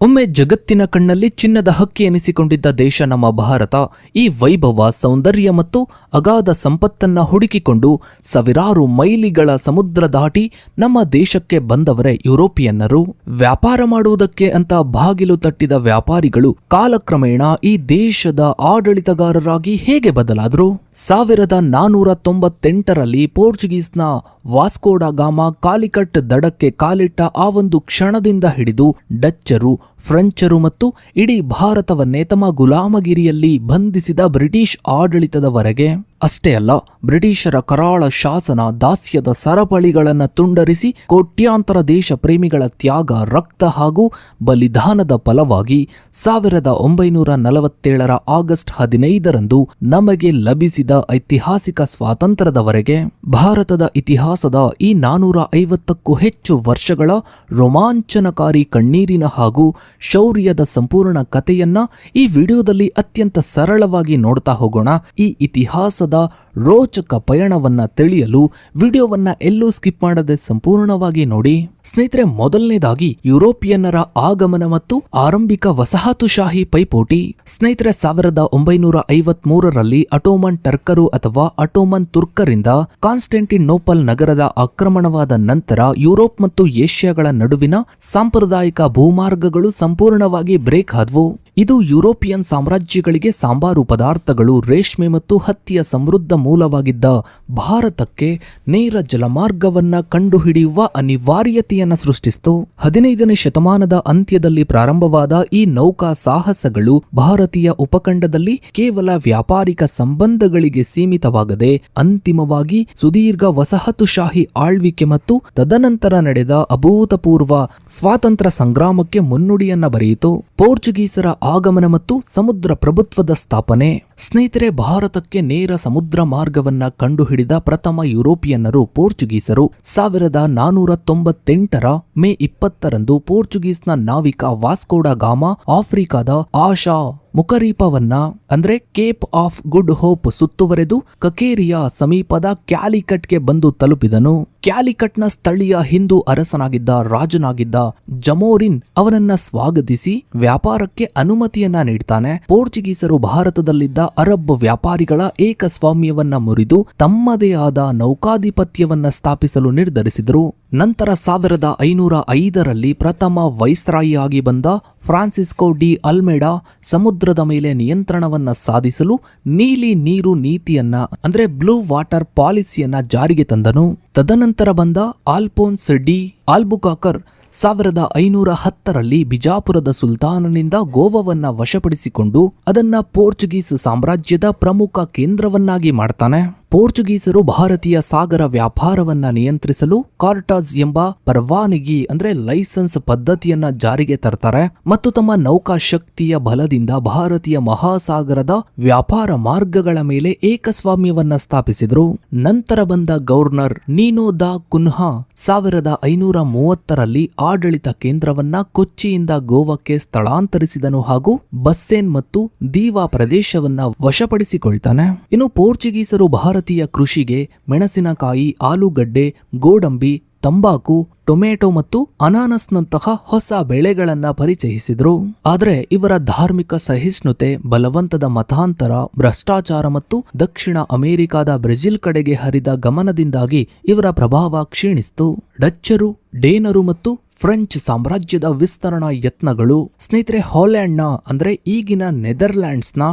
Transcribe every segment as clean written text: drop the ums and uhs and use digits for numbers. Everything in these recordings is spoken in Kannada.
ಒಮ್ಮೆ ಜಗತ್ತಿನ ಕಣ್ಣಲ್ಲಿ ಚಿನ್ನದ ಹಕ್ಕಿ ಎನಿಸಿಕೊಂಡಿದ್ದ ದೇಶ ನಮ್ಮ ಭಾರತ ಈ ವೈಭವ, ಸೌಂದರ್ಯ ಮತ್ತು ಅಗಾಧ ಸಂಪತ್ತನ್ನ ಹುಡುಕಿಕೊಂಡು ಸಾವಿರಾರು ಮೈಲಿಗಳ ಸಮುದ್ರ ದಾಟಿ ನಮ್ಮ ದೇಶಕ್ಕೆ ಬಂದವರೇ ಯುರೋಪಿಯನ್ನರು. ವ್ಯಾಪಾರ ಮಾಡುವುದಕ್ಕೆ ಅಂತ ಬಾಗಿಲು ತಟ್ಟಿದ ವ್ಯಾಪಾರಿಗಳು ಕಾಲಕ್ರಮೇಣ ಈ ದೇಶದ ಆಡಳಿತಗಾರರಾಗಿ ಹೇಗೆ ಬದಲಾದರು? 1498ರಲ್ಲಿ ಪೋರ್ಚುಗೀಸ್ನ ವಾಸ್ಕೋಡ ಗಾಮ ಕಾಲಿಕಟ್ ದಡಕ್ಕೆ ಕಾಲಿಟ್ಟ ಆ ಒಂದು ಕ್ಷಣದಿಂದ ಹಿಡಿದು ಡಚ್ಚರು, ಫ್ರೆಂಚರು ಮತ್ತು ಇಡೀ ಭಾರತವನ್ನೇ ತಮ್ಮ ಗುಲಾಮಗಿರಿಯಲ್ಲಿ ಬಂಧಿಸಿದ ಬ್ರಿಟಿಷ್ ಆಡಳಿತದವರೆಗೆ ಅಷ್ಟೇ ಅಲ್ಲ, ಬ್ರಿಟಿಷರ ಕರಾಳ ಶಾಸನ, ದಾಸ್ಯದ ಸರಪಳಿಗಳನ್ನು ತುಂಡರಿಸಿ ಕೋಟ್ಯಾಂತರ ದೇಶ ಪ್ರೇಮಿಗಳ ತ್ಯಾಗ, ರಕ್ತ ಹಾಗೂ ಬಲಿದಾನದ ಫಲವಾಗಿ 1947ರ ಆಗಸ್ಟ್ 15ರಂದು ನಮಗೆ ಲಭಿಸಿದ ಐತಿಹಾಸಿಕ ಸ್ವಾತಂತ್ರ್ಯದವರೆಗೆ ಭಾರತದ ಇತಿಹಾಸದ ಈ 450ಕ್ಕೂ ಹೆಚ್ಚು ವರ್ಷಗಳ ರೋಮಾಂಚನಕಾರಿ ಕಣ್ಣೀರಿನ ಹಾಗೂ ಶೌರ್ಯದ ಸಂಪೂರ್ಣ ಕಥೆಯನ್ನ ಈ ವಿಡಿಯೋದಲ್ಲಿ ಅತ್ಯಂತ ಸರಳವಾಗಿ ನೋಡ್ತಾ ಹೋಗೋಣ. ಈ ಇತಿಹಾಸದ ರೋಚಕ ಪಯಣವನ್ನ ತಿಳಿಯಲು ವಿಡಿಯೋವನ್ನ ಎಲ್ಲೂ ಸ್ಕಿಪ್ ಮಾಡದೆ ಸಂಪೂರ್ಣವಾಗಿ ನೋಡಿ. ಸ್ನೇಹಿತರೆ, ಮೊದಲನೇದಾಗಿ ಯುರೋಪಿಯನ್ನರ ಆಗಮನ ಮತ್ತು ಆರಂಭಿಕ ವಸಾಹತುಶಾಹಿ ಪೈಪೋಟಿ. ಸ್ನೇಹಿತರೆ, 1953ರಲ್ಲಿ ಅಟೋಮನ್ ಟರ್ಕರು ಅಥವಾ ಅಟೋಮನ್ ತುರ್ಕರಿಂದ ಕಾನ್ಸ್ಟಂಟಿನೋಪಲ್ ನಗರದ ಆಕ್ರಮಣವಾದ ನಂತರ ಯುರೋಪ್ ಮತ್ತು ಏಷ್ಯಾಗಳ ನಡುವಿನ ಸಾಂಪ್ರದಾಯಿಕ ಭೂಮಾರ್ಗಗಳು ಸಂಪೂರ್ಣವಾಗಿ ಬ್ರೇಕ್ ಆದವು. ಇದು ಯುರೋಪಿಯನ್ ಸಾಮ್ರಾಜ್ಯಗಳಿಗೆ ಸಾಂಬಾರು ಪದಾರ್ಥಗಳು, ರೇಷ್ಮೆ ಮತ್ತು ಹತ್ತಿಯ ಸಮೃದ್ಧ ಮೂಲವಾಗಿದ್ದ ಭಾರತಕ್ಕೆ ನೇರ ಜಲಮಾರ್ಗವನ್ನ ಕಂಡುಹಿಡಿಯುವ ಅನಿವಾರ್ಯತೆಯನ್ನು ಸೃಷ್ಟಿಸಿತು. 15ನೇ ಶತಮಾನದ ಅಂತ್ಯದಲ್ಲಿ ಪ್ರಾರಂಭವಾದ ಈ ನೌಕಾ ಸಾಹಸಗಳು ಭಾರತೀಯ ಉಪಖಂಡದಲ್ಲಿ ಕೇವಲ ವ್ಯಾಪಾರಿಕ ಸಂಬಂಧಗಳಿಗೆ ಸೀಮಿತವಾಗದೆ ಅಂತಿಮವಾಗಿ ಸುದೀರ್ಘ ವಸಾಹತುಶಾಹಿ ಆಳ್ವಿಕೆ ಮತ್ತು ತದನಂತರ ನಡೆದ ಅಭೂತಪೂರ್ವ ಸ್ವಾತಂತ್ರ್ಯ ಸಂಗ್ರಾಮಕ್ಕೆ ಮುನ್ನುಡಿಯನ್ನ ಬರೆಯಿತು. ಪೋರ್ಚುಗೀಸರ ಆಗಮನ ಮತ್ತು ಸಮುದ್ರ ಪ್ರಭುತ್ವದ ಸ್ಥಾಪನೆ. ಸ್ನೇಹಿತರೆ, ಭಾರತಕ್ಕೆ ನೇರ ಸಮುದ್ರ ಮಾರ್ಗವನ್ನ ಕಂಡುಹಿಡಿದ ಪ್ರಥಮ ಯುರೋಪಿಯನ್ನರು ಪೋರ್ಚುಗೀಸರು. 1498ರ ಮೇ 20ರಂದು ಪೋರ್ಚುಗೀಸ್ನ ನಾವಿಕ ವಾಸ್ಕೋಡ ಗಾಮ ಆಫ್ರಿಕಾದ ಆಶಾ ಮುಖರೀಪವನ್ನ ಅಂದ್ರೆ ಕೇಪ್ ಆಫ್ ಗುಡ್ ಹೋಪ್ ಸುತ್ತುವರೆದು ಕಕೇರಿಯ ಸಮೀಪದ ಕ್ಯಾಲಿಕಟ್ಗೆ ಬಂದು ತಲುಪಿದನು. ಕ್ಯಾಲಿಕಟ್ನ ಸ್ಥಳೀಯ ಹಿಂದೂ ಅರಸನಾಗಿದ್ದ ರಾಜನಾಗಿದ್ದ ಜಮೋರಿನ್ ಅವನನ್ನ ಸ್ವಾಗತಿಸಿ ವ್ಯಾಪಾರಕ್ಕೆ ಅನುಮತಿಯನ್ನ ನೀಡ್ತಾನೆ. ಪೋರ್ಚುಗೀಸರು ಭಾರತದಲ್ಲಿದ್ದ ಅರಬ್ ವ್ಯಾಪಾರಿಗಳ ಏಕಸ್ವಾಮ್ಯವನ್ನ ಮುರಿದು ತಮ್ಮದೇ ಆದ ನೌಕಾಧಿಪತ್ಯವನ್ನ ಸ್ಥಾಪಿಸಲು ನಿರ್ಧರಿಸಿದರು. ನಂತರ 1505ರಲ್ಲಿ ಪ್ರಥಮ ವೈಸ್ರಾಯಿಯಾಗಿ ಬಂದ ಫ್ರಾನ್ಸಿಸ್ಕೋ ಡಿ ಅಲ್ಮೆಡಾ ಸಮುದ್ರದ ಮೇಲೆ ನಿಯಂತ್ರಣವನ್ನ ಸಾಧಿಸಲು ನೀಲಿ ನೀರು ನೀತಿಯನ್ನ ಅಂದ್ರೆ ಬ್ಲೂ ವಾಟರ್ ಪಾಲಿಸಿಯನ್ನ ಜಾರಿಗೆ ತಂದನು. ತದನಂತರ ಬಂದ ಆಲ್ಫೋನ್ಸ್ ಡಿ ಆಲ್ಬುಕಾಕರ್ 1510ರಲ್ಲಿ ಬಿಜಾಪುರದ ಸುಲ್ತಾನನಿಂದ ಗೋವಾವನ್ನ ವಶಪಡಿಸಿಕೊಂಡು ಅದನ್ನ ಪೋರ್ಚುಗೀಸ್ ಸಾಮ್ರಾಜ್ಯದ ಪ್ರಮುಖ ಕೇಂದ್ರವನ್ನಾಗಿ ಮಾಡ್ತಾನೆ. ಪೋರ್ಚುಗೀಸರು ಭಾರತೀಯ ಸಾಗರ ವ್ಯಾಪಾರವನ್ನ ನಿಯಂತ್ರಿಸಲು ಕಾರ್ಟಾಜ್ ಎಂಬ ಪರವಾನಗಿ ಅಂದ್ರೆ ಲೈಸೆನ್ಸ್ ಪದ್ಧತಿಯನ್ನ ಜಾರಿಗೆ ತರ್ತಾರೆ ಮತ್ತು ತಮ್ಮ ನೌಕಾ ಶಕ್ತಿಯ ಬಲದಿಂದ ಭಾರತೀಯ ಮಹಾಸಾಗರದ ವ್ಯಾಪಾರ ಮಾರ್ಗಗಳ ಮೇಲೆ ಏಕಸ್ವಾಮ್ಯವನ್ನ ಸ್ಥಾಪಿಸಿದರು. ನಂತರ ಬಂದ ಗವರ್ನರ್ ನೀನೋ ದಾ ಕುನ್ಹಾ 1530ರಲ್ಲಿ ಆಡಳಿತ ಕೇಂದ್ರವನ್ನ ಕೊಚ್ಚಿಯಿಂದ ಗೋವಾಕ್ಕೆ ಸ್ಥಳಾಂತರಿಸಿದನು ಹಾಗೂ ಬಸ್ಸೇನ್ ಮತ್ತು ದೀವಾ ಪ್ರದೇಶವನ್ನ ವಶಪಡಿಸಿಕೊಳ್ತಾನೆ. ಇನ್ನು ಪೋರ್ಚುಗೀಸರು ಭಾರತೀಯ ಕೃಷಿಗೆ ಮೆಣಸಿನಕಾಯಿ, ಆಲೂಗಡ್ಡೆ, ಗೋಡಂಬಿ, ತಂಬಾಕು, ಟೊಮೆಟೊ ಮತ್ತು ಅನಾನಸ್ನಂತಹ ಹೊಸ ಬೆಳೆಗಳನ್ನ ಪರಿಚಯಿಸಿದ್ರು. ಆದರೆ ಇವರ ಧಾರ್ಮಿಕ ಸಹಿಷ್ಣುತೆ, ಬಲವಂತದ ಮತಾಂತರ, ಭ್ರಷ್ಟಾಚಾರ ಮತ್ತು ದಕ್ಷಿಣ ಅಮೆರಿಕಾದ ಬ್ರೆಜಿಲ್ ಕಡೆಗೆ ಹರಿದ ಗಮನದಿಂದಾಗಿ ಇವರ ಪ್ರಭಾವ ಕ್ಷೀಣಿಸಿತು. ಡಚ್ಚರು, ಡೇನರು ಮತ್ತು ಫ್ರೆಂಚ್ ಸಾಮ್ರಾಜ್ಯದ ವಿಸ್ತರಣಾ ಯತ್ನಗಳು. ಸ್ನೇಹಿತರೆ, ಹಾಲೆಂಡ್ನ ಅಂದ್ರೆ ಈಗಿನ ನೆದರ್ಲ್ಯಾಂಡ್ಸ್ನ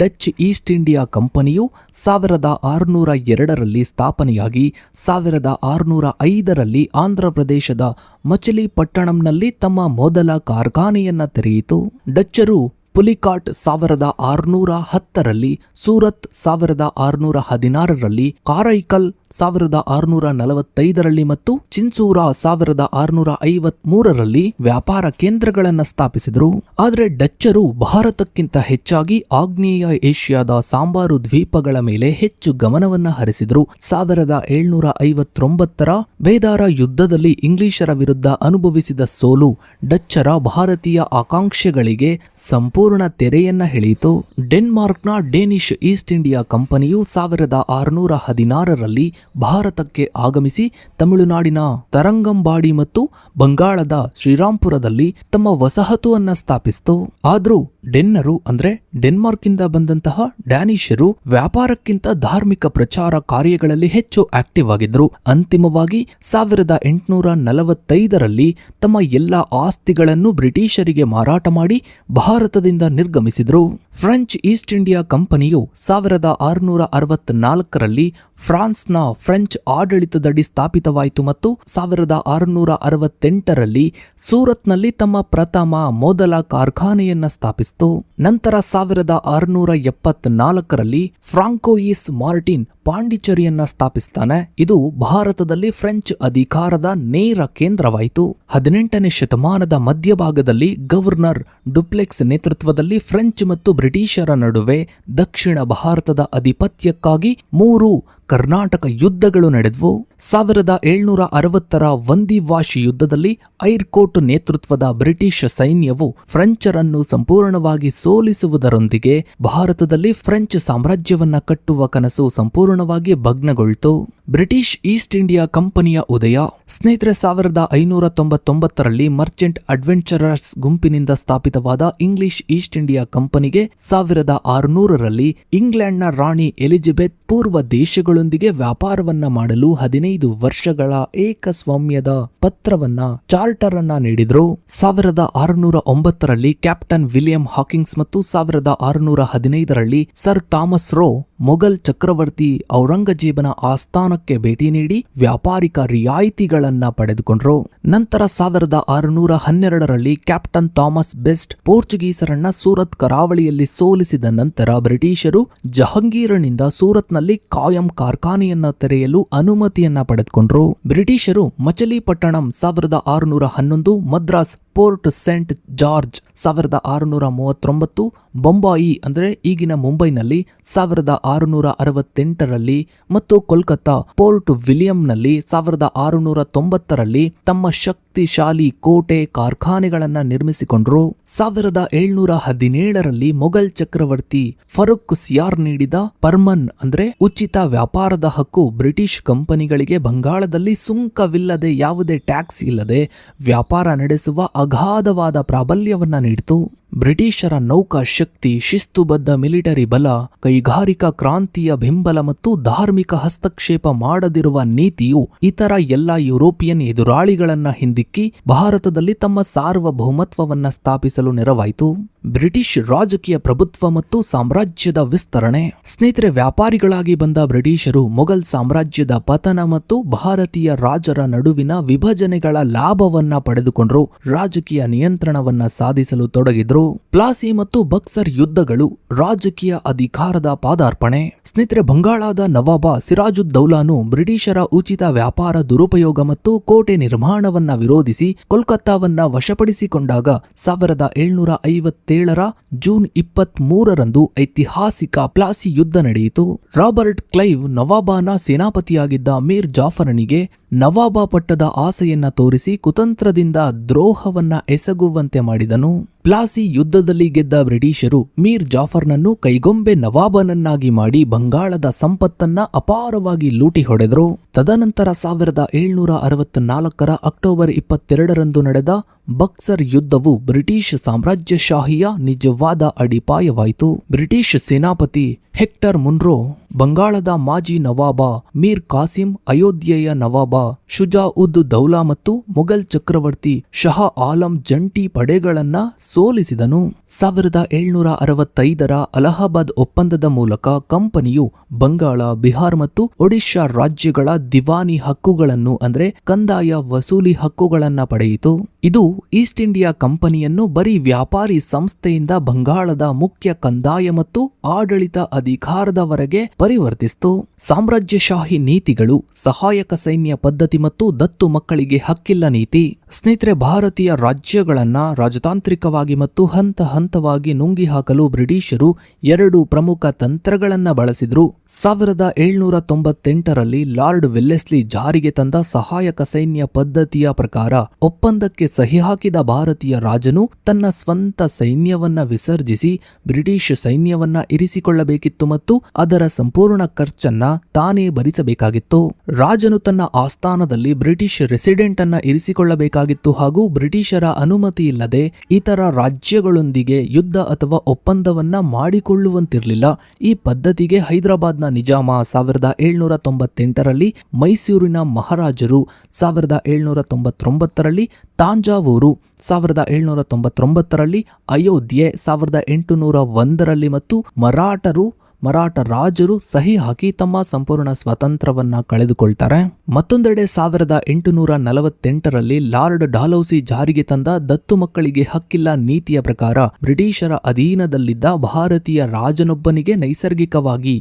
ಡಚ್ ಈಸ್ಟ್ ಇಂಡಿಯಾ ಕಂಪನಿಯು 1602ರಲ್ಲಿ ಸ್ಥಾಪನೆಯಾಗಿ 1605ರಲ್ಲಿ ಆಂಧ್ರಪ್ರದೇಶದ ಮಚಿಲಿಪಟ್ಟಣಂನಲ್ಲಿ ತಮ್ಮ ಮೊದಲ ಕಾರ್ಖಾನೆಯನ್ನ ತೆರೆಯಿತು. ಡಚ್ಚರು ಪುಲಿಕಾಟ್ 1610ರಲ್ಲಿ, ಸೂರತ್ 1616ರಲ್ಲಿ, ಕಾರೈಕಲ್ 1645ರಲ್ಲಿ ಮತ್ತು ಚಿನ್ಸೂರ 1653ರಲ್ಲಿ ವ್ಯಾಪಾರ ಕೇಂದ್ರಗಳನ್ನು ಸ್ಥಾಪಿಸಿದರು. ಆದರೆ ಡಚ್ಚರು ಭಾರತಕ್ಕಿಂತ ಹೆಚ್ಚಾಗಿ ಆಗ್ನೇಯ ಏಷ್ಯಾದ ಸಾಂಬಾರು ದ್ವೀಪಗಳ ಮೇಲೆ ಹೆಚ್ಚು ಗಮನವನ್ನ ಹರಿಸಿದರು. 1759ರ ಬೇದಾರ ಯುದ್ಧದಲ್ಲಿ ಇಂಗ್ಲಿಷರ ವಿರುದ್ಧ ಅನುಭವಿಸಿದ ಸೋಲು ಡಚ್ಚರ ಭಾರತೀಯ ಆಕಾಂಕ್ಷೆಗಳಿಗೆ ಸಂಪೂರ್ಣ ತೆರೆಯನ್ನ ಎಳೆಯಿತು. ಡೆನ್ಮಾರ್ಕ್ನ ಡೇನಿಶ್ ಈಸ್ಟ್ ಇಂಡಿಯಾ ಕಂಪನಿಯು 1616ರಲ್ಲಿ ಭಾರತಕ್ಕೆ ಆಗಮಿಸಿ ತಮಿಳುನಾಡಿನ ತರಂಗಂಬಾಡಿ ಮತ್ತು ಬಂಗಾಳದ ಶ್ರೀರಾಂಪುರದಲ್ಲಿ ತಮ್ಮ ವಸಾಹತುವನ್ನ ಸ್ಥಾಪಿಸಿತು. ಆದ್ರೂ ಡೆನ್ನರು ಅಂದ್ರೆ ಡೆನ್ಮಾರ್ಕ್ ಇಂದ ಬಂದಂತಹ ಡ್ಯಾನಿಷರು ವ್ಯಾಪಾರಕ್ಕಿಂತ ಧಾರ್ಮಿಕ ಪ್ರಚಾರ ಕಾರ್ಯಗಳಲ್ಲಿ ಹೆಚ್ಚು ಆಕ್ಟಿವ್ ಆಗಿದ್ರು. ಅಂತಿಮವಾಗಿ 1845ರಲ್ಲಿ ತಮ್ಮ ಎಲ್ಲಾ ಆಸ್ತಿಗಳನ್ನು ಬ್ರಿಟಿಷರಿಗೆ ಮಾರಾಟ ಮಾಡಿ ಭಾರತದಿಂದ ನಿರ್ಗಮಿಸಿದ್ರು. ಫ್ರೆಂಚ್ ಈಸ್ಟ್ ಇಂಡಿಯಾ ಕಂಪನಿಯು 1664ರಲ್ಲಿ ಫ್ರಾನ್ಸ್ನ ಫ್ರೆಂಚ್ ಆಡಳಿತದಡಿ ಸ್ಥಾಪಿತವಾಯಿತು ಮತ್ತು 1668ರಲ್ಲಿ ಸೂರತ್ನಲ್ಲಿ ತಮ್ಮ ಮೊದಲ ಕಾರ್ಖಾನೆಯನ್ನ ಸ್ಥಾಪಿಸಿತು. ನಂತರ 1674ರಲ್ಲಿ ಫ್ರಾಂಕೋಯಿಸ್ ಮಾರ್ಟಿನ್ ಪಾಂಡಿಚೇರಿಯನ್ನ ಸ್ಥಾಪಿಸ್ತಾನೆ. ಇದು ಭಾರತದಲ್ಲಿ ಫ್ರೆಂಚ್ ಅಧಿಕಾರದ ನೇರ ಕೇಂದ್ರವಾಯಿತು. 18ನೇ ಶತಮಾನದ ಮಧ್ಯಭಾಗದಲ್ಲಿ ಗವರ್ನರ್ ಡುಪ್ಲೆಕ್ಸ್ ನೇತೃತ್ವದಲ್ಲಿ ಫ್ರೆಂಚ್ ಮತ್ತು ಬ್ರಿಟಿಷರ ನಡುವೆ ದಕ್ಷಿಣ ಭಾರತದ ಅಧಿಪತ್ಯಕ್ಕಾಗಿ 3 ಕರ್ನಾಟಕ ಯುದ್ಧಗಳು ನಡೆದವು. 1760ರ ವಂದಿವಾಶ್ ಯುದ್ಧದಲ್ಲಿ ಐರ್ಕೋಟ್ ನೇತೃತ್ವದ ಬ್ರಿಟಿಷ್ ಸೈನ್ಯವು ಫ್ರೆಂಚರನ್ನು ಸಂಪೂರ್ಣವಾಗಿ ಸೋಲಿಸುವುದರೊಂದಿಗೆ ಭಾರತದಲ್ಲಿ ಫ್ರೆಂಚ್ ಸಾಮ್ರಾಜ್ಯವನ್ನ ಕಟ್ಟುವ ಕನಸು ಸಂಪೂರ್ಣವಾಗಿ ಭಗ್ನಗೊಳ್ತು. ಬ್ರಿಟಿಷ್ ಈಸ್ಟ್ ಇಂಡಿಯಾ ಕಂಪನಿಯ ಉದಯ. ಸ್ನೇಹಿತರೆ, 1599ರಲ್ಲಿ ಮರ್ಚೆಂಟ್ ಅಡ್ವೆಂಚರರ್ಸ್ ಗುಂಪಿನಿಂದ ಸ್ಥಾಪಿತವಾದ ಇಂಗ್ಲಿಷ್ ಈಸ್ಟ್ ಇಂಡಿಯಾ ಕಂಪನಿಗೆ 1600ರಲ್ಲಿ ಇಂಗ್ಲೆಂಡ್ನ ರಾಣಿ ಎಲಿಜಬೆತ್ ಪೂರ್ವ ದೇಶಗಳೊಂದಿಗೆ ವ್ಯಾಪಾರವನ್ನ ಮಾಡಲು 15 ವರ್ಷಗಳ ಏಕಸ್ವಾಮ್ಯದ ಪತ್ರವನ್ನ ಚಾರ್ಟರ್ ಅನ್ನ ನೀಡಿದ್ರು. 1609ರಲ್ಲಿ ಕ್ಯಾಪ್ಟನ್ ವಿಲಿಯಂ ಹಾಕಿಂಗ್ಸ್ ಮತ್ತು 1615ರಲ್ಲಿ ಸರ್ ಥಾಮಸ್ ರೋ ಮೊಘಲ್ ಚಕ್ರವರ್ತಿ ಔರಂಗಜೇಬನ ಆಸ್ಥಾನಕ್ಕೆ ಭೇಟಿ ನೀಡಿ ವ್ಯಾಪಾರಿಕ ರಿಯಾಯಿತಿಗಳನ್ನ ಪಡೆದುಕೊಂಡ್ರು. ನಂತರ 1612ರಲ್ಲಿ ಕ್ಯಾಪ್ಟನ್ ಥಾಮಸ್ ಬೆಸ್ಟ್ ಪೋರ್ಚುಗೀಸರನ್ನ ಸೂರತ್ ಕರಾವಳಿಯಲ್ಲಿ ಸೋಲಿಸಿದ ನಂತರ ಬ್ರಿಟಿಷರು ಜಹಂಗೀರನಿಂದ ಸೂರತ್ನಲ್ಲಿ ಕಾಯಂ ಕಾರ್ಖಾನೆಯನ್ನ ತೆರೆಯಲು ಅನುಮತಿಯನ್ನ ಪಡೆದುಕೊಂಡ್ರು. ಬ್ರಿಟಿಷರು Machilipatnam 1611, Madras port Saint George 1639, Bombay ಅಂದ್ರೆ ಈಗಿನ ಮುಂಬೈನಲ್ಲಿ 1668ರಲ್ಲಿ ಮತ್ತು ಕೋಲ್ಕತ್ತಾ ಪೋರ್ಟ್ ವಿಲಿಯಂನಲ್ಲಿ 1690ರಲ್ಲಿ ತಮ್ಮ ಶಕ್ತಿಶಾಲಿ ಕೋಟೆ ಕಾರ್ಖಾನೆಗಳನ್ನ ನಿರ್ಮಿಸಿಕೊಂಡ್ರು. 1717ರಲ್ಲಿ ಮೊಘಲ್ ಚಕ್ರವರ್ತಿ ಫರುಕ್ ಸಿಯಾರ್ ನೀಡಿದ ಪರ್ಮನ್ ಅಂದ್ರೆ ಉಚಿತ ವ್ಯಾಪಾರದ ಹಕ್ಕು ಬ್ರಿಟಿಷ್ ಕಂಪನಿಗಳಿಗೆ ಬಂಗಾಳದಲ್ಲಿ ಸುಂಕವಿಲ್ಲದೆ ಯಾವುದೇ ಟ್ಯಾಕ್ಸ್ ಇಲ್ಲದೆ ವ್ಯಾಪಾರ ನಡೆಸುವ ಅಗಾಧವಾದ ಪ್ರಾಬಲ್ಯವನ್ನ ನೀಡಿತು. ಬ್ರಿಟಿಷರ ನೌಕಾ ಶಕ್ತಿ, ಶಿಸ್ತುಬದ್ಧ ಮಿಲಿಟರಿ ಬಲ, ಕೈಗಾರಿಕಾ ಕ್ರಾಂತಿಯ ಬೆಂಬಲ ಮತ್ತು ಧಾರ್ಮಿಕ ಹಸ್ತಕ್ಷೇಪ ಮಾಡದಿರುವ ನೀತಿಯು ಇತರ ಎಲ್ಲ ಯುರೋಪಿಯನ್ ಎದುರಾಳಿಗಳನ್ನ ಹಿಂದಿಕ್ಕಿ ಭಾರತದಲ್ಲಿ ತಮ್ಮ ಸಾರ್ವಭೌಮತ್ವವನ್ನ ಸ್ಥಾಪಿಸಲು ನೆರವಾಯಿತು. ಬ್ರಿಟಿಷ್ ರಾಜಕೀಯ ಪ್ರಭುತ್ವ ಮತ್ತು ಸಾಮ್ರಾಜ್ಯದ ವಿಸ್ತರಣೆ. ಸ್ನೇಹಿತರೆ, ವ್ಯಾಪಾರಿಗಳಾಗಿ ಬಂದ ಬ್ರಿಟಿಷರು ಮೊಘಲ್ ಸಾಮ್ರಾಜ್ಯದ ಪತನ ಮತ್ತು ಭಾರತೀಯ ರಾಜರ ನಡುವಿನ ವಿಭಜನೆಗಳ ಲಾಭವನ್ನ ಪಡೆದುಕೊಂಡ್ರು. ರಾಜಕೀಯ ನಿಯಂತ್ರಣವನ್ನ ಸಾಧಿಸಲು ತೊಡಗಿದ್ರು. ಪ್ಲಾಸಿ ಮತ್ತು ಬಕ್ಸರ್ ಯುದ್ಧಗಳು, ರಾಜಕೀಯ ಅಧಿಕಾರದ ಪಾದಾರ್ಪಣೆ. ಸ್ನೇಹಿತರೆ, ಬಂಗಾಳದ ನವಾಬ ಸಿರಾಜುದ್ದೌಲಾನು ಬ್ರಿಟಿಷರ ಉಚಿತ ವ್ಯಾಪಾರ ದುರುಪಯೋಗ ಮತ್ತು ಕೋಟೆ ನಿರ್ಮಾಣವನ್ನ ವಿರೋಧಿಸಿ ಕೋಲ್ಕತ್ತಾವನ್ನ ವಶಪಡಿಸಿಕೊಂಡಾಗ 1757ರ ಜೂನ್ 23ರಂದು ಐತಿಹಾಸಿಕ ಪ್ಲಾಸಿ ಯುದ್ಧ ನಡೆಯಿತು. ರಾಬರ್ಟ್ ಕ್ಲೈವ್ ನವಾಬನ ಸೇನಾಪತಿಯಾಗಿದ್ದ ಮೀರ್ ಜಾಫರನಿಗೆ ನವಾಬ ಪಟ್ಟದ ಆಸೆಯನ್ನ ತೋರಿಸಿ ಕುತಂತ್ರದಿಂದ ದ್ರೋಹವನ್ನ ಎಸಗುವಂತೆ ಮಾಡಿದನು. ಪ್ಲಾಸಿ ಯುದ್ಧದಲ್ಲಿ ಗೆದ್ದ ಬ್ರಿಟಿಷರು ಮೀರ್ ಜಾಫರ್ನನ್ನು ಕೈಗೊಂಬೆ ನವಾಬನನ್ನಾಗಿ ಮಾಡಿ ಬಂಗಾಳದ ಸಂಪತ್ತನ್ನ ಅಪಾರವಾಗಿ ಲೂಟಿ ಹೊಡೆದರು. ತದನಂತರ 1764ರ ಅಕ್ಟೋಬರ್ 22ರಂದು ನಡೆದ ಬಕ್ಸರ್ ಯುದ್ಧವು ಬ್ರಿಟಿಷ್ ಸಾಮ್ರಾಜ್ಯಶಾಹಿಯ ನಿಜವಾದ ಅಡಿಪಾಯವಾಯಿತು. ಬ್ರಿಟಿಷ್ ಸೇನಾಪತಿ ಹೆಕ್ಟರ್ ಮುನ್ರೋ ಬಂಗಾಳದ ಮಾಜಿ ನವಾಬ ಮೀರ್ ಕಾಸಿಂ, ಅಯೋಧ್ಯೆಯ ನವಾಬ ಶುಜಾ-ಉದ್ ದೌಲಾ ಮತ್ತು ಮೊಘಲ್ ಚಕ್ರವರ್ತಿ ಶಹ ಆಲಂ ಜಂಟಿ ಪಡೆಗಳನ್ನ ಸೋಲಿಸಿದನು. 1765ರ ಅಲಹಾಬಾದ್ ಒಪ್ಪಂದದ ಮೂಲಕ ಕಂಪನಿಯು ಬಂಗಾಳ, ಬಿಹಾರ್ ಮತ್ತು ಒಡಿಶಾ ರಾಜ್ಯಗಳ ದಿವಾನಿ ಹಕ್ಕುಗಳನ್ನು ಅಂದ್ರೆ ಕಂದಾಯ ವಸೂಲಿ ಹಕ್ಕುಗಳನ್ನ ಪಡೆಯಿತು. ಇದು ಈಸ್ಟ್ ಇಂಡಿಯಾ ಕಂಪನಿಯನ್ನು ಬರೀ ವ್ಯಾಪಾರಿ ಸಂಸ್ಥೆಯಿಂದ ಬಂಗಾಳದ ಮುಖ್ಯ ಕಂದಾಯ ಮತ್ತು ಆಡಳಿತ ಅಧಿಕಾರದವರೆಗೆ ಪರಿವರ್ತಿಸಿತು. ಸಾಮ್ರಾಜ್ಯಶಾಹಿ ನೀತಿಗಳು, ಸಹಾಯಕ ಸೈನ್ಯ ಪದ್ಧತಿ ಮತ್ತು ದತ್ತು ಮಕ್ಕಳಿಗೆ ಹಕ್ಕಿಲ್ಲ ನೀತಿ, ಸ್ನೇಹಿತರೆ, ಭಾರತೀಯ ರಾಜ್ಯಗಳನ್ನ ರಾಜತಾಂತ್ರಿಕವಾಗಿ ಮತ್ತು ಹಂತ ಹಂತವಾಗಿ ನುಂಗಿ ಹಾಕಲು ಬ್ರಿಟಿಷರು 2 ಪ್ರಮುಖ ತಂತ್ರಗಳನ್ನ ಬಳಸಿದ್ರು. 1798ರಲ್ಲಿ ಲಾರ್ಡ್ ವೆಲ್ಲೆಸ್ಲಿ ಜಾರಿಗೆ ತಂದ ಸಹಾಯಕ ಸೈನ್ಯ ಪದ್ಧತಿಯ ಪ್ರಕಾರ ಒಪ್ಪಂದಕ್ಕೆ ಸಹಿ ಹಾಕಿದ ಭಾರತೀಯ ರಾಜನು ತನ್ನ ಸ್ವಂತ ಸೈನ್ಯವನ್ನ ವಿಸರ್ಜಿಸಿ ಬ್ರಿಟಿಷ್ ಸೈನ್ಯವನ್ನ ಇರಿಸಿಕೊಳ್ಳಬೇಕಿತ್ತು ಮತ್ತು ಅದರ ಸಂಪೂರ್ಣ ಖರ್ಚನ್ನ ತಾನೇ ಭರಿಸಬೇಕಾಗಿತ್ತು. ರಾಜನು ತನ್ನ ಆಸ್ಥಾನದಲ್ಲಿ ಬ್ರಿಟಿಷ್ ರೆಸಿಡೆಂಟ್ ಅನ್ನ ಇರಿಸಿಕೊಳ್ಳಬೇಕಾಗಿತ್ತು ಹಾಗೂ ಬ್ರಿಟಿಷರ ಅನುಮತಿ ಇಲ್ಲದೆ ಇತರ ರಾಜ್ಯಗಳೊಂದಿಗೆ ಯುದ್ಧ ಅಥವಾ ಒಪ್ಪಂದವನ್ನ ಮಾಡಿಕೊಳ್ಳುವಂತಿರಲಿಲ್ಲ. ಈ ಪದ್ಧತಿಗೆ ಹೈದರಾಬಾದ್ನ ನಿಜಾಮ 1798ರಲ್ಲಿ, ಮೈಸೂರಿನ ಮಹಾರಾಜರು 1799ರಲ್ಲಿ, ತಾಂಜಾವೂರು 1799ರಲ್ಲಿ, ಅಯೋಧ್ಯೆ 1801ರಲ್ಲಿ ಮತ್ತು ಮರಾಠ ರಾಜರು ಸಹಿ ಹಾಕಿ ತಮ್ಮ ಸಂಪೂರ್ಣ ಸ್ವಾತಂತ್ರ್ಯವನ್ನ ಕಳೆದುಕೊಳ್ತಾರೆ. ಮತ್ತೊಂದೆಡೆ 1848ರಲ್ಲಿ ಲಾರ್ಡ್ ಡಾಲೌಸಿ ಜಾರಿಗೆ ತಂದ ದತ್ತು ಮಕ್ಕಳಿಗೆ ಹಕ್ಕಿಲ್ಲ ನೀತಿಯ ಪ್ರಕಾರ ಬ್ರಿಟಿಷರ ಅಧೀನದಲ್ಲಿದ್ದ ಭಾರತೀಯ ರಾಜನೊಬ್ಬನಿಗೆ ನೈಸರ್ಗಿಕವಾಗಿ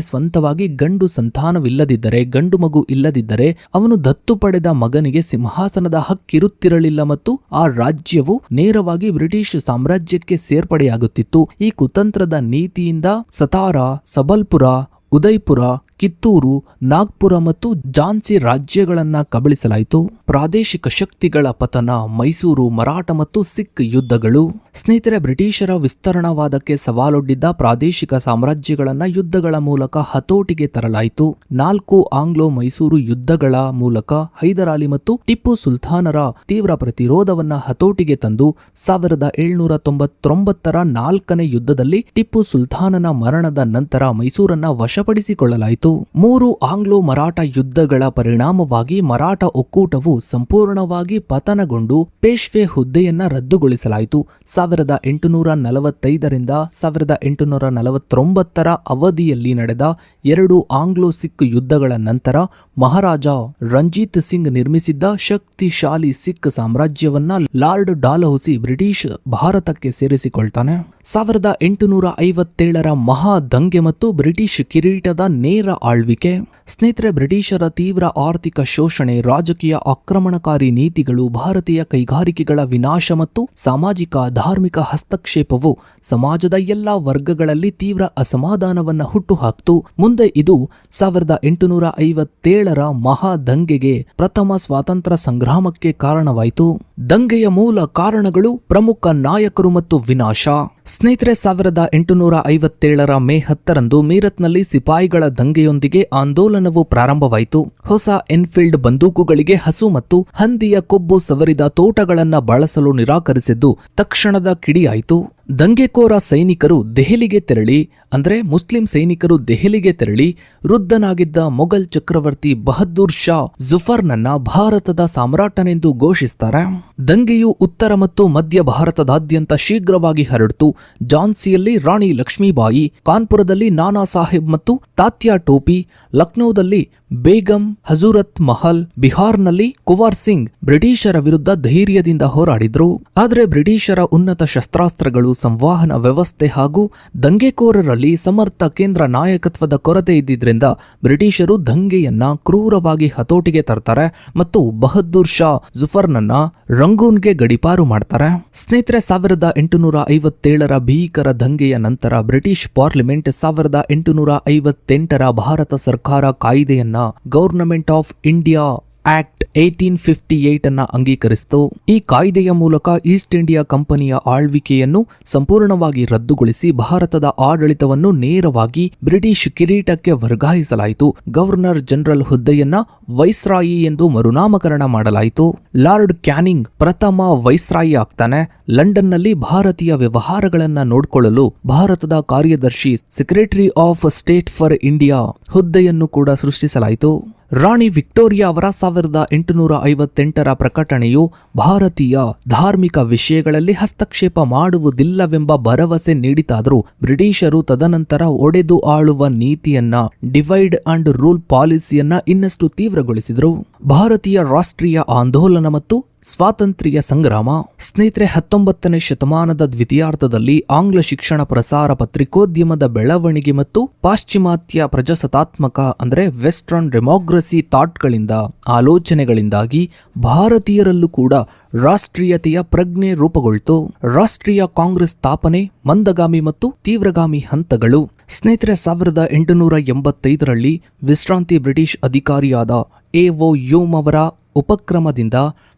ಸ್ವಂತವಾಗಿ ಗಂಡು ಸಂತಾನವಿಲ್ಲದಿದ್ದರೆ, ಗಂಡು ಮಗು ಇಲ್ಲದಿದ್ದರೆ ಅವನು ದತ್ತು ಪಡೆದ ಮಗನಿಗೆ ಸಿಂಹಾಸನದ ಹಕ್ಕಿರುತ್ತಿರಲಿಲ್ಲ ಮತ್ತು ಆ ರಾಜ್ಯವು ನೇರವಾಗಿ ಬ್ರಿಟಿಷ್ ಸಾಮ್ರಾಜ್ಯಕ್ಕೆ ಸೇರ್ಪಡೆಯಾಗುತ್ತಿತ್ತು. ಈ ಕುತಂತ್ರದ ನೀತಿಯಿಂದ ಸತಾರಾ, ಸಬಲ್ಪುರ, ಉದಯ್ಪುರ, ಕಿತ್ತೂರು, ನಾಗ್ಪುರ ಮತ್ತು ಝಾನ್ಸಿ ರಾಜ್ಯಗಳನ್ನ ಕಬಳಿಸಲಾಯಿತು. ಪ್ರಾದೇಶಿಕ ಶಕ್ತಿಗಳ ಪತನ, ಮೈಸೂರು, ಮರಾಠ ಮತ್ತು ಸಿಖ್ ಯುದ್ಧಗಳು. ಸ್ನೇಹಿತರೆ, ಬ್ರಿಟಿಷರ ವಿಸ್ತರಣಾವಾದಕ್ಕೆ ಸವಾಲೊಡ್ಡಿದ್ದ ಪ್ರಾದೇಶಿಕ ಸಾಮ್ರಾಜ್ಯಗಳನ್ನ ಯುದ್ಧಗಳ ಮೂಲಕ ಹತೋಟಿಗೆ ತರಲಾಯಿತು. 4 ಆಂಗ್ಲೋ ಮೈಸೂರು ಯುದ್ಧಗಳ ಮೂಲಕ ಹೈದರಾಲಿ ಮತ್ತು ಟಿಪ್ಪು ಸುಲ್ತಾನರ ತೀವ್ರ ಪ್ರತಿರೋಧವನ್ನ ಹತೋಟಿಗೆ ತಂದು 1799ರ 4ನೇ ಯುದ್ಧದಲ್ಲಿ ಟಿಪ್ಪು ಸುಲ್ತಾನನ ಮರಣದ ನಂತರ ಮೈಸೂರನ್ನ ವಶಪಡಿಸಿಕೊಳ್ಳಲಾಯಿತು. 3 ಆಂಗ್ಲೋ ಮರಾಠ ಯುದ್ಧಗಳ ಪರಿಣಾಮವಾಗಿ ಮರಾಠ ಒಕ್ಕೂಟವು ಸಂಪೂರ್ಣವಾಗಿ ಪತನಗೊಂಡು ಪೇಶ್ವೆ ಹುದ್ದೆಯನ್ನ ರದ್ದುಗೊಳಿಸಲಾಯಿತು. 1845ರಿಂದ 1849ರ ಅವಧಿಯಲ್ಲಿ ನಡೆದ 2 ಆಂಗ್ಲೋ ಸಿಖ್ ಯುದ್ಧಗಳ ನಂತರ ಮಹಾರಾಜ ರಂಜಿತ್ ಸಿಂಗ್ ನಿರ್ಮಿಸಿದ್ದ ಶಕ್ತಿಶಾಲಿ ಸಿಖ್ ಸಾಮ್ರಾಜ್ಯವನ್ನ ಲಾರ್ಡ್ ಡಾಲಹೌಸಿ ಬ್ರಿಟಿಷ್ ಭಾರತಕ್ಕೆ ಸೇರಿಸಿಕೊಳ್ತಾನೆ. 1857ರ ಮಹಾ ದಂಗೆ ಮತ್ತು ಬ್ರಿಟಿಷ್ ಕಿರೀಟದ ನೇರ ಆಳ್ವಿಕೆ. ಸ್ನೇಹಿತರೆ, ಬ್ರಿಟಿಷರ ತೀವ್ರ ಆರ್ಥಿಕ ಶೋಷಣೆ, ರಾಜಕೀಯ ಆಕ್ರಮಣಕಾರಿ ನೀತಿಗಳು, ಭಾರತೀಯ ಕೈಗಾರಿಕೆಗಳ ವಿನಾಶ ಮತ್ತು ಸಾಮಾಜಿಕ ಧಾರ್ಮಿಕ ಹಸ್ತಕ್ಷೇಪವು ಸಮಾಜದ ಎಲ್ಲಾ ವರ್ಗಗಳಲ್ಲಿ ತೀವ್ರ ಅಸಮಾಧಾನವನ್ನ ಹುಟ್ಟುಹಾಕಿತು. ಮುಂದೆ ಇದು 1857ರ ಮಹಾ ದಂಗೆಗೆ, ಪ್ರಥಮ ಸ್ವಾತಂತ್ರ್ಯ ಸಂಗ್ರಾಮಕ್ಕೆ ಕಾರಣವಾಯಿತು. ದಂಗೆಯ ಮೂಲ ಕಾರಣಗಳು, ಪ್ರಮುಖ ನಾಯಕರು ಮತ್ತು ವಿನಾಶ. ಸ್ನೇಹಿತರೆ, 1857ರ ಮೇ 10ರಂದು ಮೀರತ್ನಲ್ಲಿ ಸಿಪಾಯಿಗಳ ದಂಗೆಯೊಂದಿಗೆ ಆಂದೋಲನವು ಪ್ರಾರಂಭವಾಯಿತು. ಹೊಸ ಎನ್ಫೀಲ್ಡ್ ಬಂದೂಕುಗಳಿಗೆ ಹಸು ಮತ್ತು ಹಂದಿಯ ಕೊಬ್ಬು ಸವರಿದ ತೋಟಗಳನ್ನ ಬಳಸಲು ನಿರಾಕರಿಸಿದ್ದು ತಕ್ಷಣದ ಕಿಡಿಯಾಯಿತು. ದಂಗೆಕೋರ ಸೈನಿಕರು ದೆಹಲಿಗೆ ತೆರಳಿ ಮುಸ್ಲಿಂ ಸೈನಿಕರು ದೆಹಲಿಗೆ ತೆರಳಿ ವೃದ್ಧನಾಗಿದ್ದ ಮೊಘಲ್ ಚಕ್ರವರ್ತಿ ಬಹದ್ದೂರ್ ಶಾ ಜುಫರ್ನನ್ನ ಭಾರತದ ಸಾಮ್ರಾಟನೆಂದು ಘೋಷಿಸುತ್ತಾರೆ. ದಂಗೆಯು ಉತ್ತರ ಮತ್ತು ಮಧ್ಯ ಭಾರತದಾದ್ಯಂತ ಶೀಘ್ರವಾಗಿ ಹರಡಿತು. ಝಾನ್ಸಿಯಲ್ಲಿ ರಾಣಿ ಲಕ್ಷ್ಮೀಬಾಯಿ, ಕಾನ್ಪುರದಲ್ಲಿ ನಾನಾ ಸಾಹೇಬ್ ಮತ್ತು ತಾತ್ಯಾ ಟೋಪಿ, ಲಕ್ನೋದಲ್ಲಿ ಬೇಗಂ ಹಜೂರತ್ ಮಹಲ್, ಬಿಹಾರ್ನಲ್ಲಿ ಕುವಾರ್ ಸಿಂಗ್ ಬ್ರಿಟಿಷರ ವಿರುದ್ಧ ಧೈರ್ಯದಿಂದ ಹೋರಾಡಿದ್ರು. ಆದರೆ ಬ್ರಿಟಿಷರ ಉನ್ನತ ಶಸ್ತ್ರಾಸ್ತ್ರಗಳು, ಸಂವಹನ ವ್ಯವಸ್ಥೆ ಹಾಗೂ ದಂಗೆಕೋರರಲ್ಲಿ ಸಮರ್ಥ ಕೇಂದ್ರ ನಾಯಕತ್ವದ ಕೊರತೆ ಇದ್ದಿದ್ರಿಂದ ಬ್ರಿಟಿಷರು ದಂಗೆಯನ್ನ ಕ್ರೂರವಾಗಿ ಹತೋಟಿಗೆ ತರ್ತಾರೆ ಮತ್ತು ಬಹದ್ದೂರ್ ಶಾ ಜುಫರ್ನನ್ನ ರಂಗೂನ್ಗೆ ಗಡಿಪಾರು ಮಾಡ್ತಾರೆ. ಸ್ನೇಹಿತರೆ, 1857ರ ಭೀಕರ ದಂಗೆಯ ನಂತರ ಬ್ರಿಟಿಷ್ ಪಾರ್ಲಿಮೆಂಟ್ 1858ರ ಭಾರತ ಸರ್ಕಾರ ಕಾಯ್ದೆಯನ್ನ ಗವರ್ನಮೆಂಟ್ ಆಫ್ ಇಂಡಿಯಾ ಆಕ್ಟ್ 1858 ಅನ್ನ ಅಂಗೀಕರಿಸಿತು. ಈ ಕಾಯ್ದೆಯ ಮೂಲಕ ಈಸ್ಟ್ ಇಂಡಿಯಾ ಕಂಪನಿಯ ಆಳ್ವಿಕೆಯನ್ನು ಸಂಪೂರ್ಣವಾಗಿ ರದ್ದುಗೊಳಿಸಿ ಭಾರತದ ಆಡಳಿತವನ್ನು ನೇರವಾಗಿ ಬ್ರಿಟಿಷ್ ಕಿರೀಟಕ್ಕೆ ವರ್ಗಾಯಿಸಲಾಯಿತು. ಗವರ್ನರ್ ಜನರಲ್ ಹುದ್ದೆಯನ್ನ ವೈಸ್ರಾಯಿ ಎಂದು ಮರುನಾಮಕರಣ ಮಾಡಲಾಯಿತು. ಲಾರ್ಡ್ ಕ್ಯಾನಿಂಗ್ ಪ್ರಥಮ ವೈಸ್ರಾಯಿ ಆಗ್ತಾನೆ. ಲಂಡನ್ನಲ್ಲಿ ಭಾರತೀಯ ವ್ಯವಹಾರಗಳನ್ನ ನೋಡಿಕೊಳ್ಳಲು ಭಾರತದ ಕಾರ್ಯದರ್ಶಿ, secretary of state for India ಹುದ್ದೆಯನ್ನು ಕೂಡ ಸೃಷ್ಟಿಸಲಾಯಿತು. ರಾಣಿ ವಿಕ್ಟೋರಿಯಾ ಅವರ 1858ರ ಪ್ರಕಟಣೆಯು ಭಾರತೀಯ ಧಾರ್ಮಿಕ ವಿಷಯಗಳಲ್ಲಿ ಹಸ್ತಕ್ಷೇಪ ಮಾಡುವುದಿಲ್ಲವೆಂಬ ಭರವಸೆ ನೀಡಿತಾದರೂ ಬ್ರಿಟಿಷರು ತದನಂತರ ಒಡೆದು ಆಳುವ ನೀತಿಯನ್ನ, ಡಿವೈಡ್ ಅಂಡ್ ರೂಲ್ ಪಾಲಿಸಿಯನ್ನ ಇನ್ನಷ್ಟು ತೀವ್ರಗೊಳಿಸಿದರು. ಭಾರತೀಯ ರಾಷ್ಟ್ರೀಯ ಆಂದೋಲನ ಮತ್ತು ಸ್ವಾತಂತ್ರ್ಯ ಸಂಗ್ರಾಮ. ಸ್ನೇಹಿತರೆ, 19ನೇ ಶತಮಾನದ ದ್ವಿತೀಯಾರ್ಧದಲ್ಲಿ ಆಂಗ್ಲ ಶಿಕ್ಷಣ ಪ್ರಸಾರ, ಪತ್ರಿಕೋದ್ಯಮದ ಬೆಳವಣಿಗೆ ಮತ್ತು ಪಾಶ್ಚಿಮಾತ್ಯ ಪ್ರಜಾಸತ್ತಾತ್ಮಕ ವೆಸ್ಟರ್ನ್ ಡೆಮೋಕ್ರಸಿ ಥಾಟ್ಗಳಿಂದ, ಆಲೋಚನೆಗಳಿಂದಾಗಿ ಭಾರತೀಯರಲ್ಲೂ ಕೂಡ ರಾಷ್ಟ್ರೀಯತೆಯ ಪ್ರಜ್ಞೆ ರೂಪುಗೊಳ್ತು. ರಾಷ್ಟ್ರೀಯ ಕಾಂಗ್ರೆಸ್ ಸ್ಥಾಪನೆ, ಮಂದಗಾಮಿ ಮತ್ತು ತೀವ್ರಗಾಮಿ ಹಂತಗಳು. ಸ್ನೇಹಿತರೆ, 1885ರಲ್ಲಿ ವಿಶ್ರಾಂತಿ ಬ್ರಿಟಿಷ್ ಅಧಿಕಾರಿಯಾದ ಎ.ಒ. ಹ್ಯೂಮ್ ಅವರ ಉಪಕ್ರಮದಿಂದ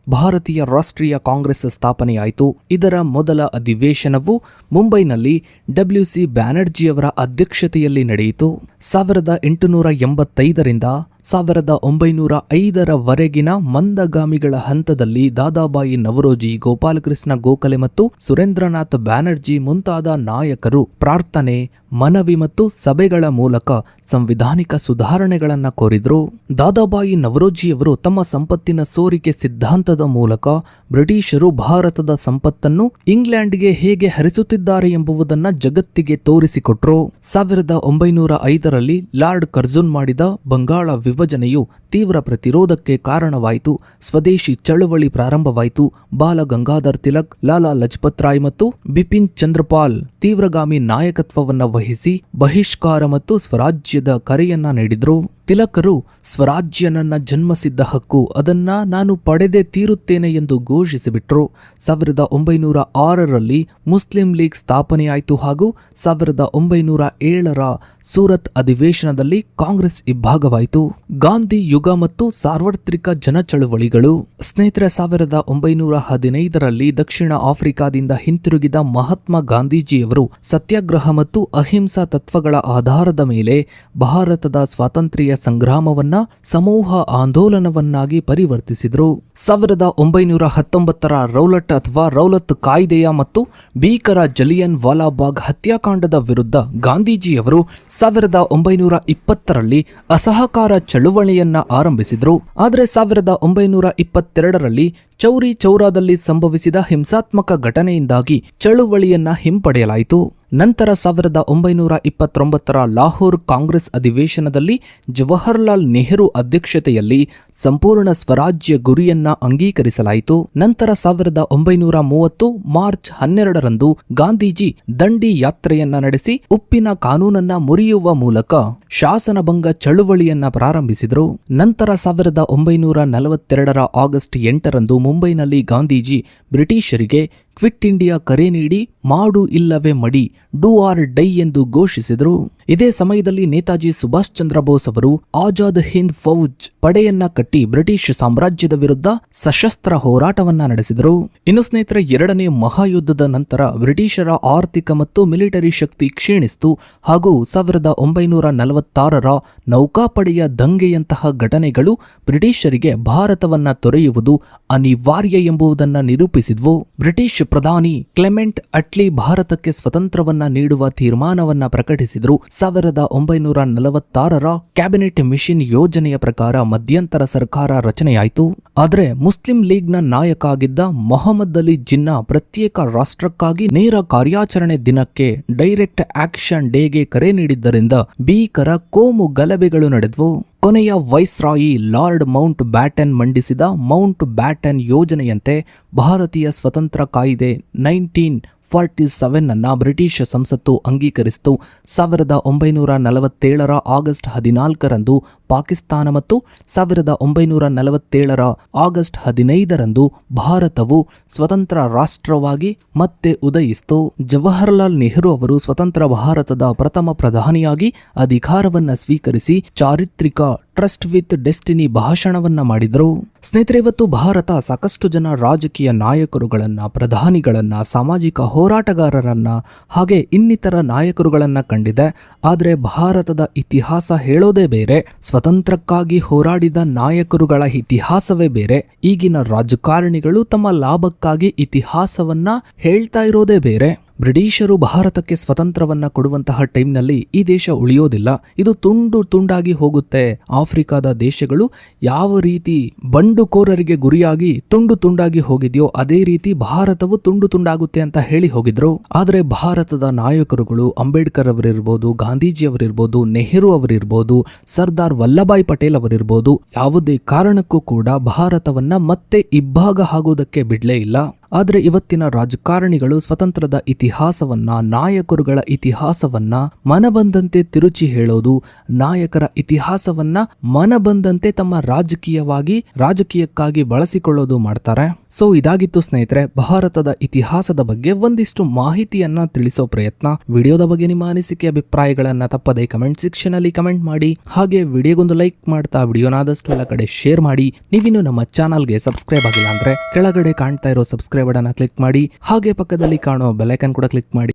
ಭಾರತೀಯ ರಾಷ್ಟ್ರೀಯ ಕಾಂಗ್ರೆಸ್ ಸ್ಥಾಪನೆಯಾಯಿತು. ಇದರ ಮೊದಲ ಅಧಿವೇಶನವು ಮುಂಬೈನಲ್ಲಿ ಡಬ್ಲ್ಯೂ.ಸಿ. ಬ್ಯಾನರ್ಜಿಯವರ ಅಧ್ಯಕ್ಷತೆಯಲ್ಲಿ ನಡೆಯಿತು. 1885ರಿಂದ 1905ರವರೆಗಿನ ಮಂದಗಾಮಿಗಳ ಹಂತದಲ್ಲಿ ದಾದಾಬಾಯಿ ನವರೋಜಿ, ಗೋಪಾಲಕೃಷ್ಣ ಗೋಖಲೆ ಮತ್ತು ಸುರೇಂದ್ರನಾಥ್ ಬ್ಯಾನರ್ಜಿ ಮುಂತಾದ ನಾಯಕರು ಪ್ರಾರ್ಥನೆ, ಮನವಿ ಮತ್ತು ಸಭೆಗಳ ಮೂಲಕ ಸಂವಿಧಾನಿಕ ಸುಧಾರಣೆಗಳನ್ನು ಕೋರಿದ್ರು. ದಾದಾಬಾಯಿ ನವರೋಜಿಯವರು ತಮ್ಮ ಸಂಪತ್ತಿನ ಸೋರಿಕೆ ಸಿದ್ಧಾಂತದ ಮೂಲಕ ಬ್ರಿಟಿಷರು ಭಾರತದ ಸಂಪತ್ತನ್ನು ಇಂಗ್ಲೆಂಡ್ಗೆ ಹೇಗೆ ಹರಿಸುತ್ತಿದ್ದಾರೆ ಎಂಬುದನ್ನು ಜಗತ್ತಿಗೆ ತೋರಿಸಿಕೊಟ್ರು. 1905ರಲ್ಲಿ ಲಾರ್ಡ್ ಕರ್ಜನ್ ಮಾಡಿದ ಬಂಗಾಳ ವಿಭಜನೆಯು ತೀವ್ರ ಪ್ರತಿರೋಧಕ್ಕೆ ಕಾರಣವಾಯಿತು. ಸ್ವದೇಶಿ ಚಳವಳಿ ಪ್ರಾರಂಭವಾಯಿತು. ಬಾಲ ಗಂಗಾಧರ್ ತಿಲಕ್, ಲಾಲಾ ಲಜಪತ್ ರಾಯ್ ಮತ್ತು ಬಿಪಿನ್ ಚಂದ್ರಪಾಲ್ ತೀವ್ರಗಾಮಿ ನಾಯಕತ್ವವನ್ನು ವಹಿಸಿ ಬಹಿಷ್ಕಾರ ಮತ್ತು ಸ್ವರಾಜ್ಯದ ಕರೆಯನ್ನ ನೀಡಿದ್ರು. ತಿಲಕರು ಸ್ವರಾಜ್ಯ ನನ್ನ ಜನ್ಮಸಿದ್ಧ ಹಕ್ಕು, ಅದನ್ನ ನಾನು ಪಡೆದೇ ತೀರುತ್ತೇನೆ ಎಂದು ಘೋಷಿಸಿಬಿಟ್ರು. 1906ರಲ್ಲಿ ಮುಸ್ಲಿಂ ಲೀಗ್ ಸ್ಥಾಪನೆಯಾಯಿತು ಹಾಗೂ 1907ರ ಸೂರತ್ ಅಧಿವೇಶನದಲ್ಲಿ ಕಾಂಗ್ರೆಸ್ ಇಬ್ಬಾಗವಾಯಿತು. ಗಾಂಧಿ ಯುಗ ಮತ್ತು ಸಾರ್ವತ್ರಿಕ ಜನಚಳವಳಿಗಳು. ಸ್ನೇಹಿತರೆ, 1915ರಲ್ಲಿ ದಕ್ಷಿಣ ಆಫ್ರಿಕಾದಿಂದ ಹಿಂತಿರುಗಿದ ಮಹಾತ್ಮ ಗಾಂಧೀಜಿಯವರು ಸತ್ಯಾಗ್ರಹ ಮತ್ತು ಅಹಿಂಸಾ ತತ್ವಗಳ ಆಧಾರದ ಮೇಲೆ ಭಾರತದ ಸ್ವಾತಂತ್ರ್ಯ ಸಂಗ್ರಾಮವನ್ನ ಸಮೂಹ ಆಂದೋಲನವನ್ನಾಗಿ ಪರಿವರ್ತಿಸಿದರು. 1919ರ ರೌಲತ್ ಕಾಯ್ದೆಯ ಮತ್ತು ಭೀಕರ ಜಲಿಯನ್ ವಾಲಾಬಾಗ್ ಹತ್ಯಾಕಾಂಡದ ವಿರುದ್ಧ ಗಾಂಧೀಜಿಯವರು 1920ರಲ್ಲಿ ಅಸಹಕಾರ ಚಳುವಳಿಯನ್ನ ಆರಂಭಿಸಿದರು. ಆದರೆ 1922ರಲ್ಲಿ ಚೌರಿ ಚೌರಾದಲ್ಲಿ ಸಂಭವಿಸಿದ ಹಿಂಸಾತ್ಮಕ ಘಟನೆಯಿಂದಾಗಿ ಚಳುವಳಿಯನ್ನ ಹಿಂಪಡೆಯಲಾಯಿತು. ನಂತರ 1929ರ ಲಾಹೋರ್ ಕಾಂಗ್ರೆಸ್ ಅಧಿವೇಶನದಲ್ಲಿ ಜವಾಹರ್ಲಾಲ್ ನೆಹರು ಅಧ್ಯಕ್ಷತೆಯಲ್ಲಿ ಸಂಪೂರ್ಣ ಸ್ವರಾಜ್ಯ ಗುರಿಯನ್ನ ಅಂಗೀಕರಿಸಲಾಯಿತು. ನಂತರ 1930 ಮಾರ್ಚ್ 12ರಂದು ಗಾಂಧೀಜಿ ದಂಡಿ ಯಾತ್ರೆಯನ್ನ ನಡೆಸಿ ಉಪ್ಪಿನ ಕಾನೂನನ್ನ ಮುರಿಯುವ ಮೂಲಕ ಶಾಸನಭಂಗ ಚಳುವಳಿಯನ್ನ ಪ್ರಾರಂಭಿಸಿದರು. ನಂತರ 1942ರ ಆಗಸ್ಟ್ 8ರಂದು ಮುಂಬೈನಲ್ಲಿ ಗಾಂಧೀಜಿ ಬ್ರಿಟಿಷರಿಗೆ ಕ್ವಿಟ್ ಇಂಡಿಯಾ ಕರೆ ನೀಡಿ ಮಾಡು ಇಲ್ಲವೇ ಮಡಿ, ಡೂ ಆರ್ ಡೈ ಎಂದು ಘೋಷಿಸಿದರು. ಇದೇ ಸಮಯದಲ್ಲಿ ನೇತಾಜಿ ಸುಭಾಷ್ ಚಂದ್ರ ಬೋಸ್ ಅವರು ಆಜಾದ್ ಹಿಂದ್ ಫೌಜ್ ಪಡೆಯನ್ನ ಕಟ್ಟಿ ಬ್ರಿಟಿಷ್ ಸಾಮ್ರಾಜ್ಯದ ವಿರುದ್ಧ ಸಶಸ್ತ್ರ ಹೋರಾಟವನ್ನ ನಡೆಸಿದರು. ಇನ್ನು ಸ್ನೇಹಿತರೆ, ಎರಡನೇ ಮಹಾಯುದ್ಧದ ನಂತರ ಬ್ರಿಟಿಷರ ಆರ್ಥಿಕ ಮತ್ತು ಮಿಲಿಟರಿ ಶಕ್ತಿ ಕ್ಷೀಣಿಸಿತು ಹಾಗೂ 1946ರ ನೌಕಾಪಡೆಯ ದಂಗೆಯಂತಹ ಘಟನೆಗಳು ಬ್ರಿಟಿಷರಿಗೆ ಭಾರತವನ್ನ ತೊರೆಯುವುದು ಅನಿವಾರ್ಯ ಎಂಬುದನ್ನು ನಿರೂಪಿಸಿದ್ವು. ಬ್ರಿಟಿಷ್ ಪ್ರಧಾನಿ ಕ್ಲೆಮೆಂಟ್ ಅಟ್ಲಿ ಭಾರತಕ್ಕೆ ಸ್ವತಂತ್ರವನ್ನ ನೀಡುವ ತೀರ್ಮಾನವನ್ನ ಪ್ರಕಟಿಸಿದರು. 1946ರ ಕ್ಯಾಬಿನೆಟ್ ಮಿಷನ್ ಯೋಜನೆಯ ಪ್ರಕಾರ ಮಧ್ಯಂತರ ಸರ್ಕಾರ ರಚನೆಯಾಯಿತು. ಆದರೆ ಮುಸ್ಲಿಂ ಲೀಗ್ನ ನಾಯಕ ಆಗಿದ್ದ ಮೊಹಮ್ಮದ್ ಅಲಿ ಜಿನ್ನಾ ಪ್ರತ್ಯೇಕ ರಾಷ್ಟ್ರಕ್ಕಾಗಿ ನೇರ ಕಾರ್ಯಾಚರಣೆ ದಿನಕ್ಕೆ ಡೈರೆಕ್ಟ್ ಆಕ್ಷನ್ ಡೇಗೆ ಕರೆ ನೀಡಿದ್ದರಿಂದ ಭೀಕರ ಕೋಮು ಗಲಭೆಗಳು ನಡೆದವು. ಕೊನೆಯ ವೈಸ್ರಾಯಿ ಲಾರ್ಡ್ ಮೌಂಟ್ ಬ್ಯಾಟನ್ ಮಂಡಿಸಿದ ಮೌಂಟ್ ಬ್ಯಾಟನ್ ಯೋಜನೆಯಂತೆ ಭಾರತೀಯ ಸ್ವತಂತ್ರ ಕಾಯ್ದೆ 1947 ಬ್ರಿಟಿಷ್ ಸಂಸತ್ತು ಅಂಗೀಕರಿಸಿತು. 1947ರ ಆಗಸ್ಟ್ 14ರಂದು ಪಾಕಿಸ್ತಾನ ಮತ್ತು 1947ರ ಆಗಸ್ಟ್ 15ರಂದು ಭಾರತವು ಸ್ವತಂತ್ರ ರಾಷ್ಟ್ರವಾಗಿ ಮತ್ತೆ ಉದಯಿಸಿತು. ಜವಾಹರ್ಲಾಲ್ ನೆಹರು ಅವರು ಸ್ವತಂತ್ರ ಭಾರತದ ಪ್ರಥಮ ಪ್ರಧಾನಿಯಾಗಿ ಅಧಿಕಾರವನ್ನ ಸ್ವೀಕರಿಸಿ ಚಾರಿತ್ರಿಕ ಟ್ರಸ್ಟ್ ವಿತ್ ಡೆಸ್ಟಿನಿ ಭಾಷಣವನ್ನ ಮಾಡಿದರು. ಸ್ನೇಹಿತರೆ, ಇವತ್ತು ಭಾರತ ಸಾಕಷ್ಟು ಜನ ರಾಜಕೀಯ ನಾಯಕರುಗಳನ್ನ, ಪ್ರಧಾನಿಗಳನ್ನ, ಸಾಮಾಜಿಕ ಹೋರಾಟಗಾರರನ್ನ ಹಾಗೆ ಇನ್ನಿತರ ನಾಯಕರುಗಳನ್ನ ಕಂಡಿದೆ. ಆದರೆ ಭಾರತದ ಇತಿಹಾಸ ಹೇಳೋದೇ ಬೇರೆ, ಸ್ವತಂತ್ರಕ್ಕಾಗಿ ಹೋರಾಡಿದ ನಾಯಕರುಗಳ ಇತಿಹಾಸವೇ ಬೇರೆ. ಈಗಿನ ರಾಜಕಾರಣಿಗಳು ತಮ್ಮ ಲಾಭಕ್ಕಾಗಿ ಇತಿಹಾಸವನ್ನ ಹೇಳ್ತಾ ಇರೋದೇ ಬೇರೆ. ಬ್ರಿಟಿಷರು ಭಾರತಕ್ಕೆ ಸ್ವತಂತ್ರವನ್ನ ಕೊಡುವಂತಹ ಟೈಮ್ನಲ್ಲಿ ಈ ದೇಶ ಉಳಿಯೋದಿಲ್ಲ, ಇದು ತುಂಡು ತುಂಡಾಗಿ ಹೋಗುತ್ತೆ. ಆಫ್ರಿಕಾದ ದೇಶಗಳು ಯಾವ ರೀತಿ ಬಂಡುಕೋರರಿಗೆ ಗುರಿಯಾಗಿ ತುಂಡು ತುಂಡಾಗಿ ಹೋಗಿದೆಯೋ ಅದೇ ರೀತಿ ಭಾರತವು ತುಂಡು ತುಂಡಾಗುತ್ತೆ ಅಂತ ಹೇಳಿ ಹೋಗಿದ್ರು. ಆದ್ರೆ ಭಾರತದ ನಾಯಕರುಗಳು ಅಂಬೇಡ್ಕರ್ ಅವರಿರ್ಬೋದು, ಗಾಂಧೀಜಿ ಅವರಿರ್ಬೋದು, ನೆಹರು ಅವರಿರ್ಬೋದು, ಸರ್ದಾರ್ ವಲ್ಲಭಾಯ್ ಪಟೇಲ್ ಅವರಿರ್ಬೋದು, ಯಾವುದೇ ಕಾರಣಕ್ಕೂ ಕೂಡ ಭಾರತವನ್ನ ಮತ್ತೆ ಇಬ್ಬಾಗ ಆಗೋದಕ್ಕೆ ಬಿಡ್ಲೇ ಇಲ್ಲ. ಆದ್ರೆ ಇವತ್ತಿನ ರಾಜಕಾರಣಿಗಳು ಸ್ವತಂತ್ರದ ಇತಿಹಾಸವನ್ನ, ನಾಯಕರುಗಳ ಇತಿಹಾಸವನ್ನ ಮನಬಂದಂತೆ ತಿರುಚಿ ಹೇಳೋದು, ನಾಯಕರ ಇತಿಹಾಸವನ್ನ ಮನಬಂದಂತೆ ತಮ್ಮ ರಾಜಕೀಯಕ್ಕಾಗಿ ಬಳಸಿಕೊಳ್ಳೋದು ಮಾಡ್ತಾರೆ. ಸೊ ಇದಾಗಿತ್ತು ಸ್ನೇಹಿತರೆ ಭಾರತದ ಇತಿಹಾಸದ ಬಗ್ಗೆ ಒಂದಿಷ್ಟು ಮಾಹಿತಿಯನ್ನ ತಿಳಿಸೋ ಪ್ರಯತ್ನ. ವಿಡಿಯೋದ ಬಗ್ಗೆ ನಿಮ್ಮ ಅನಿಸಿಕೆ ಅಭಿಪ್ರಾಯಗಳನ್ನ ತಪ್ಪದೆ ಕಮೆಂಟ್ ಸೆಕ್ಷನ್ ಅಲ್ಲಿ ಕಮೆಂಟ್ ಮಾಡಿ. ಹಾಗೆ ವಿಡಿಯೋಗೊಂದು ಲೈಕ್ ಮಾಡ್ತಾ ವಿಡಿಯೋನಾದಷ್ಟು ಎಲ್ಲ ಕಡೆ ಶೇರ್ ಮಾಡಿ. ನೀವಿನ್ನು ನಮ್ಮ ಚಾನಲ್ಗೆ ಸಬ್ಸ್ಕ್ರೈಬ್ ಆಗಿಲ್ಲ ಅಂದ್ರೆ ಕೆಳಗಡೆ ಕಾಣ್ತಾ ಇರೋ ಸಬ್ಸ್ಕ್ರೈಬ್ ಬಟನ್ ಕ್ಲಿಕ್ ಮಾಡಿ. ಹಾಗೆ ಪಕ್ಕದಲ್ಲಿ ಕಾಣೋ ಬೆಲ್ ಐಕಾನ್ ಕೂಡ ಕ್ಲಿಕ್ ಮಾಡಿ.